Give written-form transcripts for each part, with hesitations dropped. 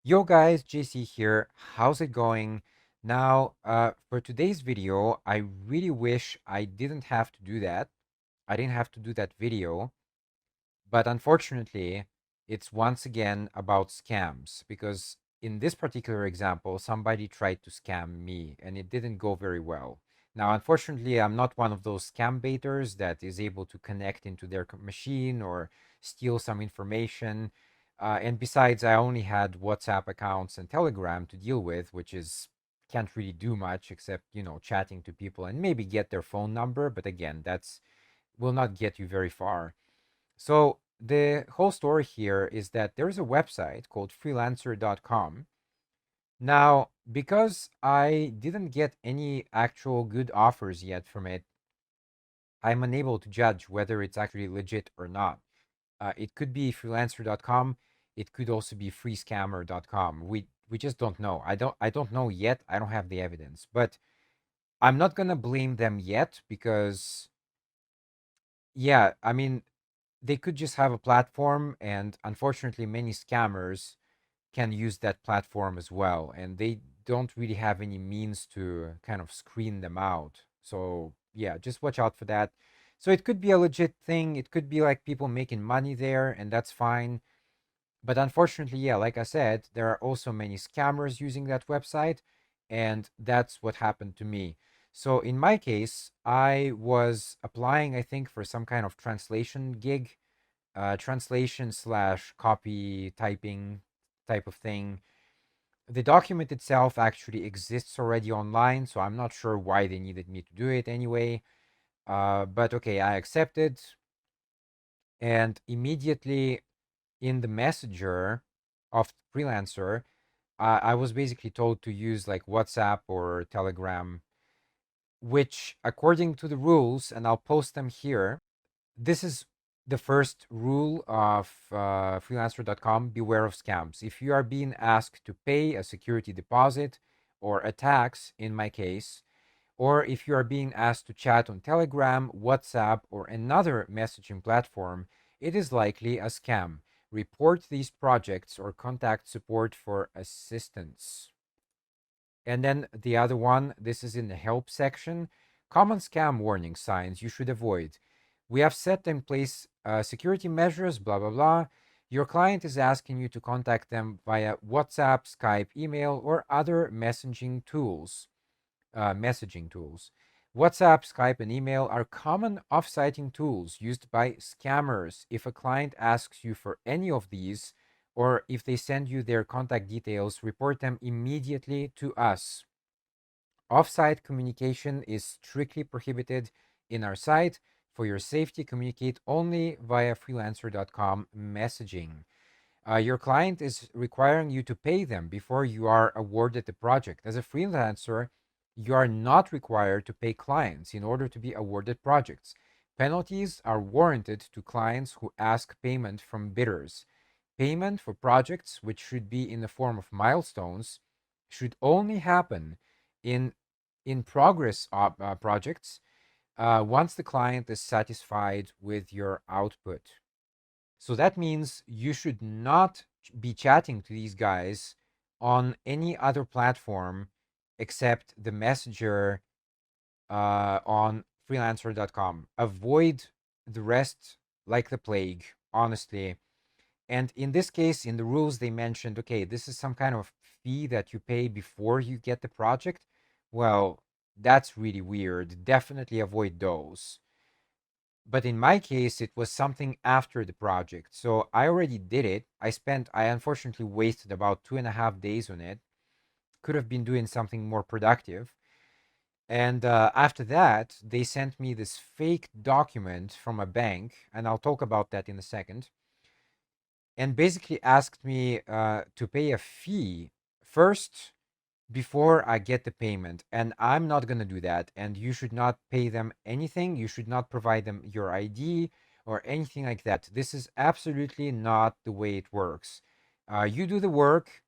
Yo guys, JC here. How's it going? Now, for today's video, I really wish I didn't have to do that. I didn't have to do that video, but unfortunately, it's once again about scams because in this particular example, somebody tried to scam me and it didn't go very well. Now, unfortunately, I'm not one of those scam baiters that is able to connect into their machine or steal some information. And besides, I only had WhatsApp accounts and Telegram to deal with, which is can't really do much except, chatting to people and maybe get their phone number. But again, that's will not get you very far. So the whole story here is that there's a website called freelancer.com. Now, because I didn't get any actual good offers yet from it, I'm unable to judge whether it's actually legit or not. It could be freelancer.com. It could also be freescammer.com. We just don't know. I don't know yet. I don't have the evidence. But I'm not going to blame them yet because yeah, I mean, they could just have a platform, and unfortunately, many scammers can use that platform as well, and they don't really have any means to kind of screen them out. So, yeah, just watch out for that. So, it could be a legit thing, it could be like people making money there, and that's fine. But unfortunately, yeah, like I said, there are also many scammers using that website, and that's what happened to me. So in my case, I was applying, I think, for some kind of translation gig, translation slash copy typing type of thing. The document itself actually exists already online, so I'm not sure why they needed me to do it anyway. But okay, I accepted, and immediately in the messenger of Freelancer, I was basically told to use like WhatsApp or Telegram, which, according to the rules, and I'll post them here, this is the first rule of freelancer.com: beware of scams. If you are being asked to pay a security deposit or a tax, in my case, or if you are being asked to chat on Telegram, WhatsApp, or another messaging platform, it is likely a scam. Report these projects or contact support for assistance. And then the other one, this is in the help section. Common scam warning signs you should avoid. We have set in place security measures, blah, blah, blah. Your client is asking you to contact them via WhatsApp, Skype, email, or other messaging tools. WhatsApp, Skype, and email are common off-siting tools used by scammers. If a client asks you for any of these, or if they send you their contact details, report them immediately to us. Off-site communication is strictly prohibited in our site. For your safety, communicate only via freelancer.com messaging. Your client is requiring you to pay them before you are awarded the project. As a freelancer, you are not required to pay clients in order to be awarded projects. Penalties are warranted to clients who ask payment from bidders. Payment for projects, which should be in the form of milestones, should only happen in progress projects once the client is satisfied with your output. So that means you should not be chatting to these guys on any other platform except the messenger on freelancer.com. Avoid the rest like the plague, honestly. And in this case, in the rules, they mentioned, okay, this is some kind of fee that you pay before you get the project. Well, that's really weird. Definitely avoid those. But in my case, it was something after the project. So I already did it. I unfortunately wasted about 2.5 days on it. Could have been doing something more productive. And after that, they sent me this fake document from a bank, and I'll talk about that in a second, and basically asked me to pay a fee first before I get the payment. And I'm not going to do that. And you should not pay them anything. You should not provide them your ID or anything like that. This is absolutely not the way it works. You do the work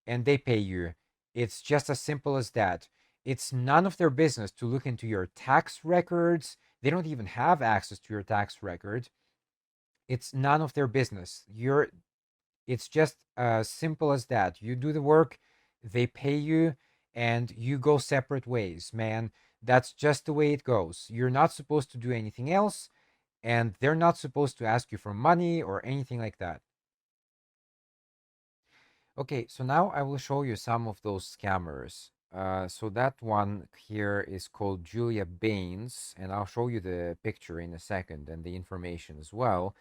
and they pay you. It's just as simple as that. It's none of their business to look into your tax records. They don't even have access to your tax record. It's none of their business. It's just as simple as that. You do the work, they pay you, and you go separate ways, man. That's just the way it goes. You're not supposed to do anything else, and they're not supposed to ask you for money or anything like that. Okay, so now I will show you some of those scammers. So that one here is called Julia Baines, and I'll show you the picture in a second and the information as well.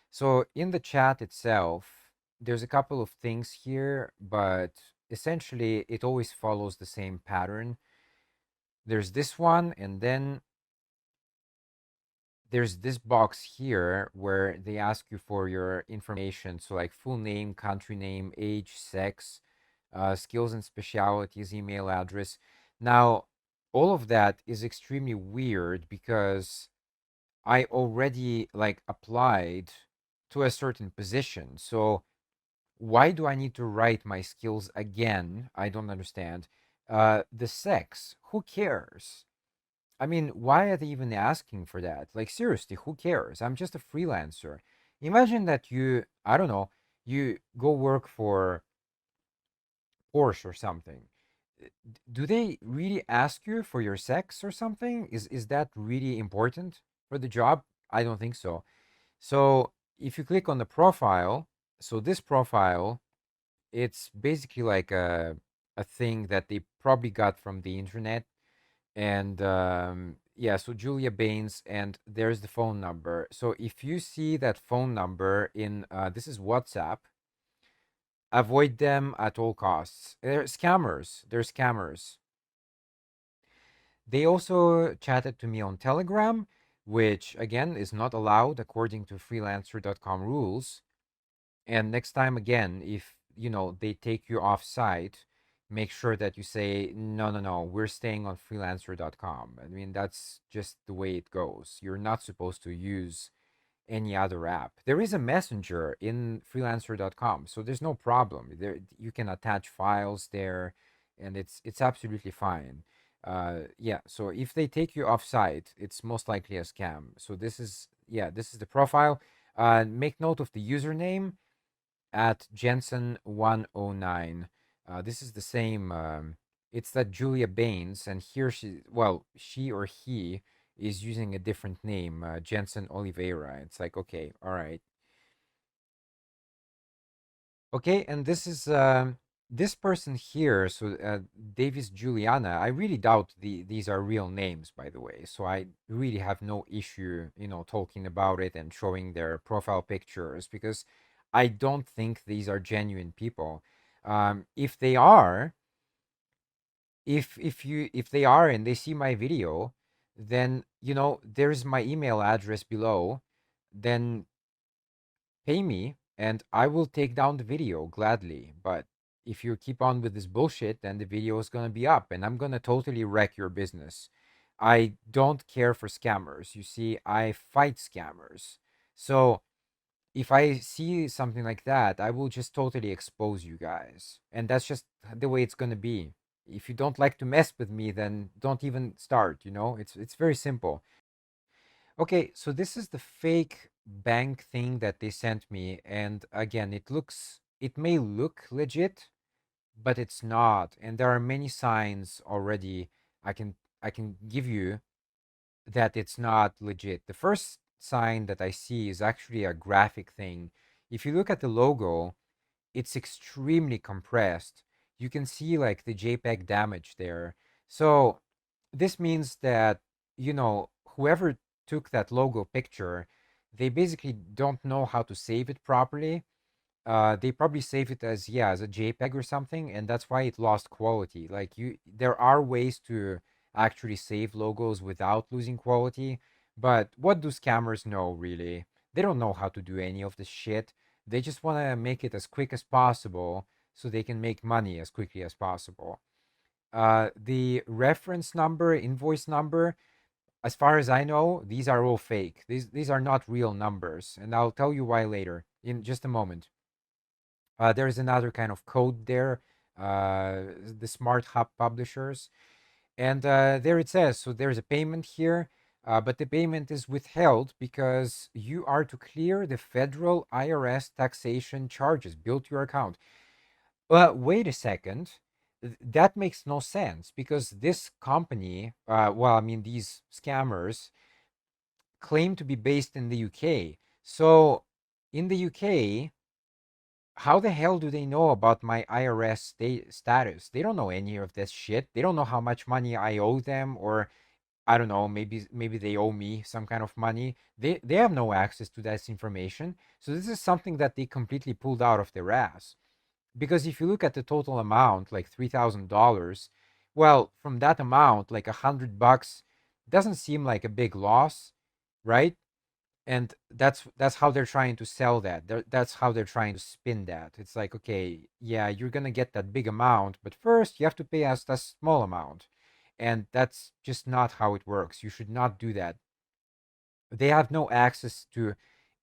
So in the chat itself, there's a couple of things here, but essentially it always follows the same pattern. There's this one, and then there's this box here where they ask you for your information. So like full name, country name, age, sex, skills and specialities, email address. Now, all of that is extremely weird because I already like applied to a certain position. So why do I need to write my skills again? I don't understand. The sex, who cares? I mean, why are they even asking for that? Like, seriously, who cares? I'm just a freelancer. Imagine that you, I don't know, you go work for Porsche or something. Do they really ask you for your sex or something? Is that really important for the job? I don't think so. So if you click on the profile, so this profile, it's basically like a thing that they probably got from the internet. And yeah, so Julia Baines, and there's the phone number. So if you see that phone number in this is WhatsApp, avoid them at all costs. They're scammers. They're scammers. They also chatted to me on Telegram, which again is not allowed according to freelancer.com rules. And next time again, if you know they take you off site, make sure that you say no, no, no, we're staying on freelancer.com. I mean, that's just the way it goes. You're not supposed to use any other app. There is a messenger in freelancer.com, so there's no problem. There you can attach files there, and it's absolutely fine. Yeah, so if they take you off site, it's most likely a scam. So this is, yeah, this is the profile. Make note of the username at Jensen 109. This is the same. It's that Julia Baines, and here she, well, she or he is using a different name, Jensen Oliveira. It's like, okay, all right. Okay, and this is this person here. So Davis Juliana. I really doubt these are real names, by the way. So I really have no issue, you know, talking about it and showing their profile pictures because I don't think these are genuine people. If they are, if they are and they see my video, then you know there's my email address below. Then pay me and I will take down the video gladly. But if you keep on with this bullshit, then the video is going to be up and I'm going to totally wreck your business. I don't care for scammers. You see, I fight scammers. So if I see something like that, I will just totally expose you guys. And that's just the way it's going to be. If you don't like to mess with me, then don't even start, you know? It's very simple. Okay, so this is the fake bank thing that they sent me, and again, it may look legit, but it's not. And there are many signs already I can I can give you that it's not legit. The first sign that I see is actually a graphic thing. If you look at the logo, it's extremely compressed. You can see like the JPEG damage there. So this means that, you know, whoever took that logo picture, they basically don't know how to save it properly. They probably save it as, yeah, as a JPEG or something, and that's why it lost quality. Like there are ways to actually save logos without losing quality, but what do scammers know really? They don't know how to do any of this shit. They just want to make it as quick as possible so they can make money as quickly as possible. The reference number, invoice number, as far as I know, these are all fake. These are not real numbers, and I'll tell you why later in just a moment. There's another kind of code there, the Smart Hub publishers. And there it says, so there's a payment here. but the payment is withheld because you are to clear the federal IRS taxation charges billed to your account. But wait a second. That makes no sense because this company, well, I mean, these scammers claim to be based in the UK. So in the UK, how the hell do they know about my IRS status? They don't know any of this shit. They don't know how much money I owe them, or I don't know, maybe they owe me some kind of money. They have no access to that information. So this is something that they completely pulled out of their ass. Because if you look at the total amount, like $3,000, well, from that amount, like $100 doesn't seem like a big loss, right? And that's how they're trying to sell that. That's how they're trying to spin that. It's like, okay, yeah, you're gonna get that big amount, but first you have to pay us that small amount, and that's just not how it works. You should not do that. They have no access to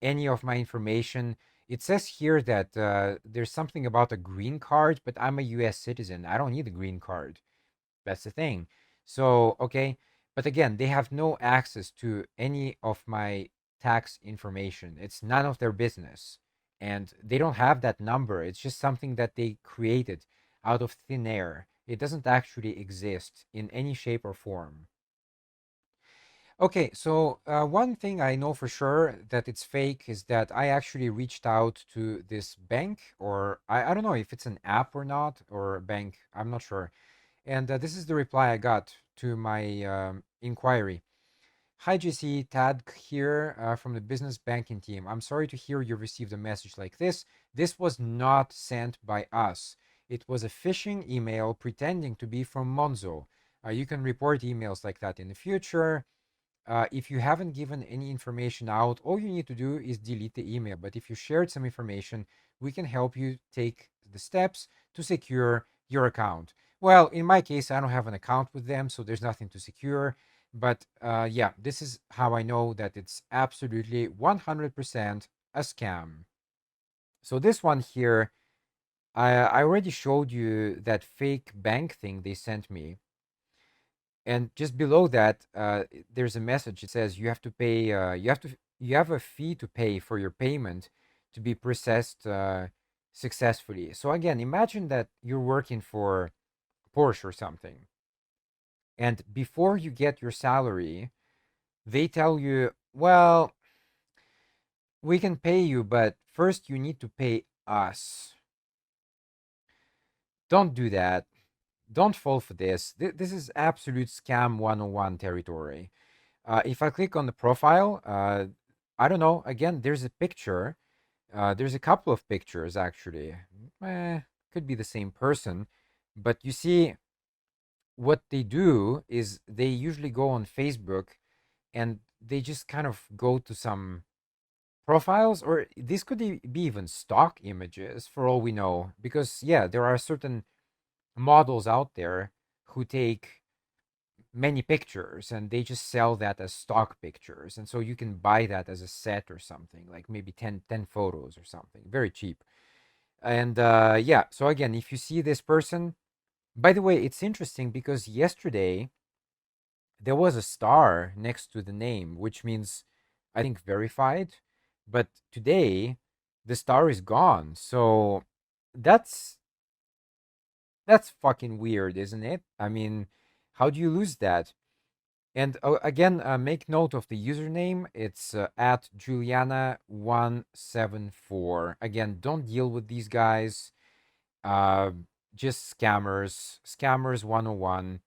any of my information. It says here that there's something about a green card, but I'm a U.S. citizen. I don't need a green card. That's the thing. So, okay. But again, they have no access to any of my tax information. It's none of their business. And they don't have that number. It's just something that they created out of thin air. It doesn't actually exist in any shape or form. Okay, so one thing I know for sure that it's fake is that I actually reached out to this bank, or I don't know if it's an app or not, or a bank, I'm not sure. And this is the reply I got to my inquiry. Hi, JC, Tad here from the business banking team. I'm sorry to hear you received a message like this. This was not sent by us. It was a phishing email pretending to be from Monzo. You can report emails like that in the future. If you haven't given any information out, all you need to do is delete the email. But if you shared some information, we can help you take the steps to secure your account. Well, in my case, I don't have an account with them, so there's nothing to secure. But yeah, this is how I know that it's absolutely 100% a scam. So this one here, I already showed you that fake bank thing they sent me. And just below that, there's a message. It says you have to pay. You have a fee to pay for your payment to be processed successfully. So again, imagine that you're working for Porsche or something, and before you get your salary, they tell you, "Well, we can pay you, but first you need to pay us." Don't do that. Don't fall for this. This is absolute scam 101 territory. If I click on the profile, I don't know. Again, there's a picture. There's a couple of pictures actually. Could be the same person, but you see, what they do is they usually go on Facebook and they just kind of go to some profiles, or this could be even stock images for all we know. Because yeah, there are certain models out there who take many pictures and they just sell that as stock pictures, and so you can buy that as a set or something, like maybe 10 photos or something, very cheap. And yeah, so again, if you see this person, by the way, it's interesting because yesterday there was a star next to the name, which means, I think, verified, but today the star is gone. So that's that's fucking weird, isn't it? I mean, how do you lose that? And again, make note of the username. It's at Juliana174. Again, don't deal with these guys. Uh, just scammers. Scammers 101.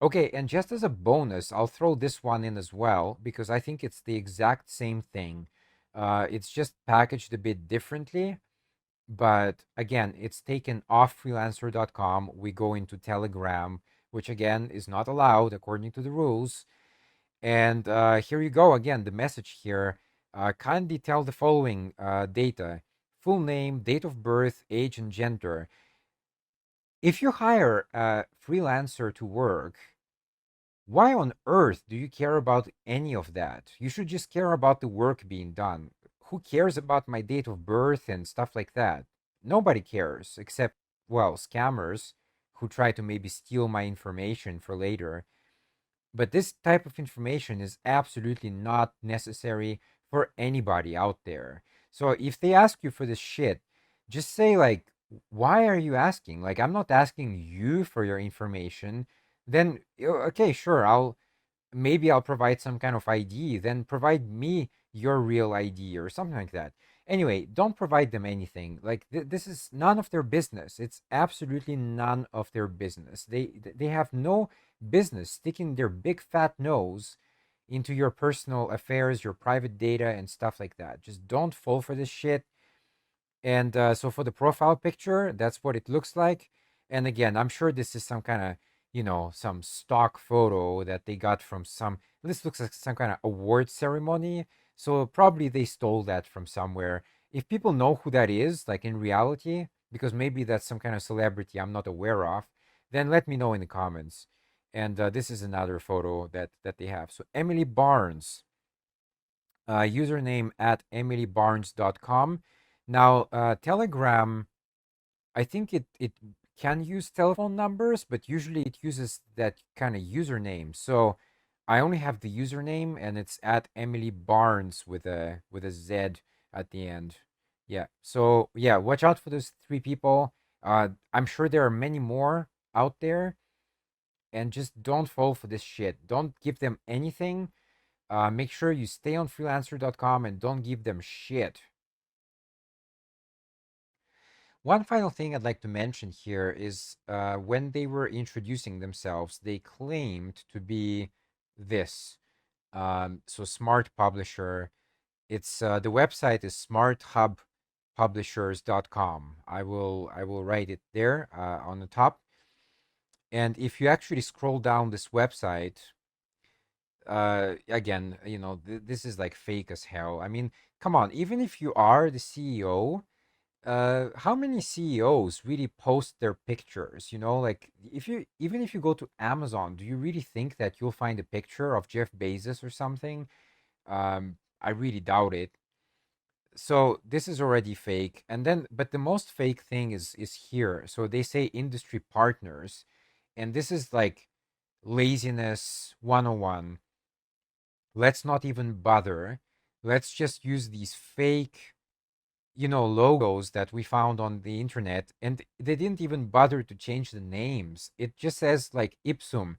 Okay, and just as a bonus, I'll throw this one in as well because I think it's the exact same thing. It's just packaged a bit differently. But again, it's taken off freelancer.com. We go into Telegram, which again is not allowed according to the rules. And here you go again, the message here. Kindly tell the following data: full name, date of birth, age, and gender. If you hire a freelancer to work, why on earth do you care about any of that? You should just care about the work being done. Who cares about my date of birth and stuff like that? Nobody cares except, well, scammers who try to maybe steal my information for later. But this type of information is absolutely not necessary for anybody out there. So if they ask you for this shit, just say like, why are you asking? Like, I'm not asking you for your information. Then okay, sure, I'll provide some kind of ID, then provide me your real ID or something like that. Anyway, don't provide them anything. Like this is none of their business. It's absolutely none of their business. They have no business sticking their big fat nose into your personal affairs, your private data and stuff like that. Just don't fall for this shit. And so for the profile picture, that's what it looks like. And again, I'm sure this is some kind of, some stock photo that they got from some, this looks like some kind of award ceremony. So probably they stole that from somewhere. If people know who that is, like in reality, because maybe that's some kind of celebrity I'm not aware of, then let me know in the comments. And this is another photo that they have. So Emily Barnes, username at emilybarnes.com. Now, Telegram, I think it can use telephone numbers, but usually it uses that kind of username. So I only have the username, and it's at Emily Barnes with a Z at the end. Yeah. So yeah, watch out for those three people. I'm sure there are many more out there, and just don't fall for this shit. Don't give them anything. Make sure you stay on freelancer.com and don't give them shit. One final thing I'd like to mention here is when they were introducing themselves, they claimed to be this. So smart publisher. It's the website is smarthubpublishers.com. I will write it there on the top. And if you actually scroll down this website, again, this is like fake as hell. I mean, come on, even if you are the CEO, how many CEOs really post their pictures? Like if you go to Amazon, do you really think that you'll find a picture of Jeff Bezos or something? I really doubt it. So this is already fake. And then, but the most fake thing is here. So they say industry partners, and this is like laziness 101. Let's not even bother. Let's just use these fake, logos that we found on the internet, and they didn't even bother to change the names. It just says like Ipsum.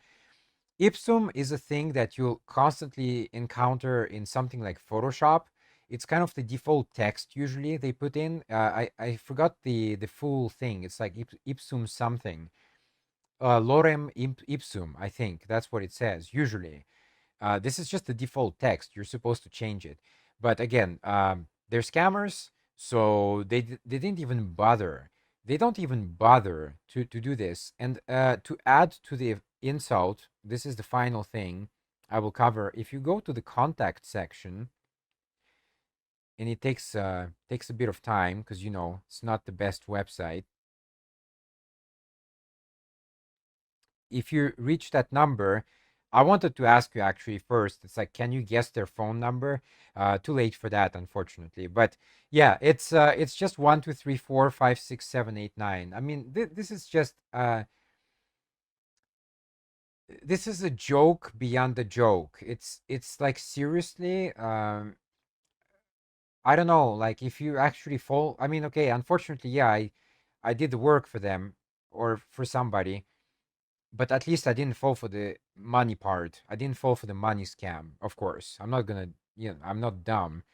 Ipsum is a thing that you'll constantly encounter in something like Photoshop. It's kind of the default text usually they put in. I forgot the full thing. It's like Ipsum something. Lorem ipsum, I think that's what it says usually. This is just the default text. You're supposed to change it. But again, they're scammers, so they didn't even bother. They don't even bother to do this. And to add to the insult, this is the final thing I will cover. If you go to the contact section, and it takes a bit of time because it's not the best website. If you reach that number, I wanted to ask you actually first. It's like, can you guess their phone number? Too late for that, unfortunately. But yeah, it's just 1 2 3 4 5 6 7 8 9. I mean, this is a joke beyond the joke. It's like seriously. I don't know. Like if you actually fall. I mean, okay. Unfortunately, yeah, I did the work for them or for somebody, but at least I didn't fall for the money part. I didn't fall for the money scam. Of course, I'm not gonna, I'm not dumb.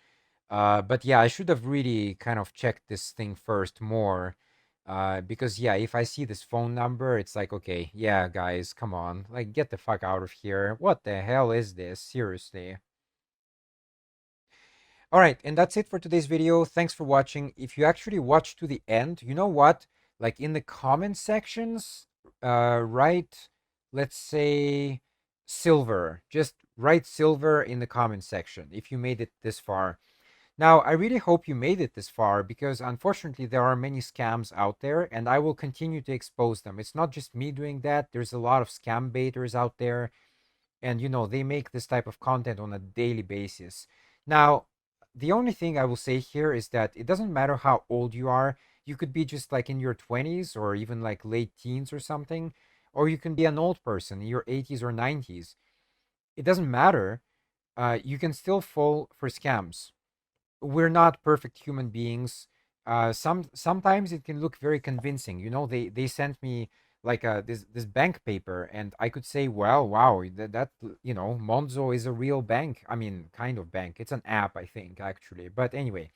But yeah, I should have really kind of checked this thing first more. Because yeah, if I see this phone number, it's like, okay, yeah, guys, come on, like get the fuck out of here. What the hell is this? Seriously. All right, and that's it for today's video. Thanks for watching. If you actually watch to the end, you know what? Like in the comment sections, write, let's say, silver. Just write silver in the comment section if you made it this far. Now, I really hope you made it this far because unfortunately there are many scams out there and I will continue to expose them. It's not just me doing that. There's a lot of scam baiters out there, and they make this type of content on a daily basis. Now, the only thing I will say here is that it doesn't matter how old you are. You could be just like in your 20s or even like late teens or something, or you can be an old person in your 80s or 90s. it doesn't matter. You can still fall for scams. We're not perfect human beings. Sometimes it can look very convincing. You know, they sent me like this bank paper, and I could say, well, wow, that you know, Monzo is a real bank. I mean, kind of bank. It's an app, I think, actually. But anyway,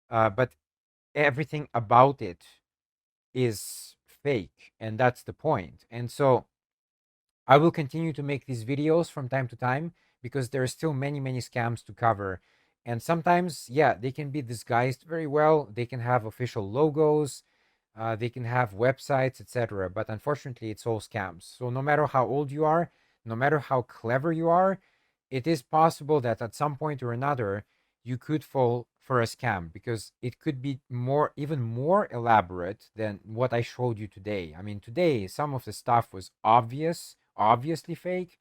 but everything about it is fake, and that's the point. And so I will continue to make these videos from time to time because there are still many scams to cover. And sometimes, yeah, they can be disguised very well. They can have official logos, they can have websites, etc. But unfortunately, it's all scams. So no matter how old you are, no matter how clever you are, it is possible that at some point or another, you could fall for a scam because it could be more, even more elaborate than what I showed you today. I mean, today, some of the stuff was obviously fake,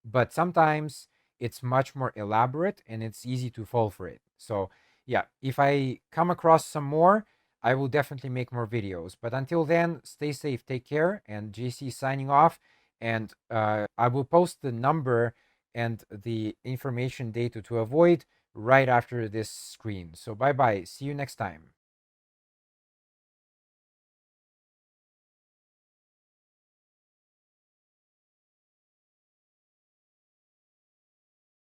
but sometimes it's much more elaborate and it's easy to fall for it. So, yeah, if I come across some more, I will definitely make more videos. But until then, stay safe, take care, and JC signing off. And I will post the number and the information data to avoid right after this screen. So, bye bye. See you next time.